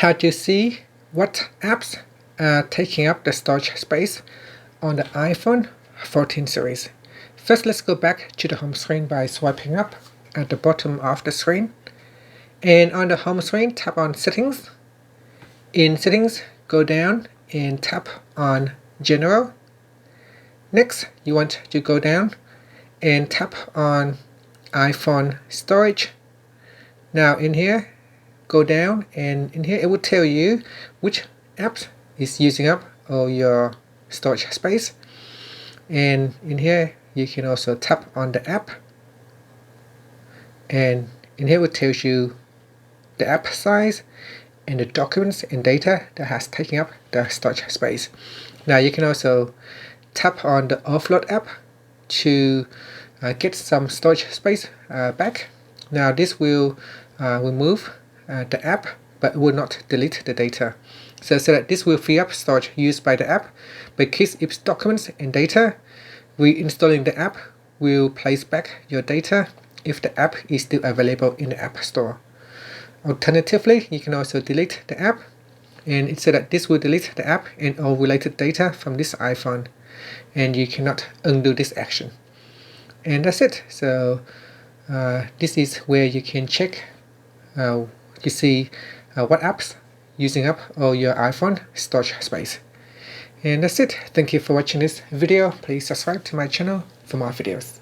How to see what apps are taking up the storage space on the iPhone 14 series. First, let's go back to the home screen by swiping up at the bottom of the screen. And on the home screen, tap on Settings. In Settings, go down and tap on General. Next, you want to go down and tap on iPhone Storage. Now in here, go down, and in here it will tell you which apps is using up all your storage space. And in here you can also tap on the app, and in here it tells you the app size and the documents and data that has taken up the storage space. Now you can also tap on the offload app to get some storage space back. Now this will remove the app, but will not delete the data. So that this will free up storage used by the app, but keeps its documents and data. Reinstalling the app will place back your data if the app is still available in the App Store. Alternatively, you can also delete the app, and it's so that this will delete the app and all related data from this iPhone, and you cannot undo this action. And that's it. So this is where you can check you see what apps using up all your iPhone storage space. And that's it. Thank you for watching this video. Please subscribe to my channel for more videos.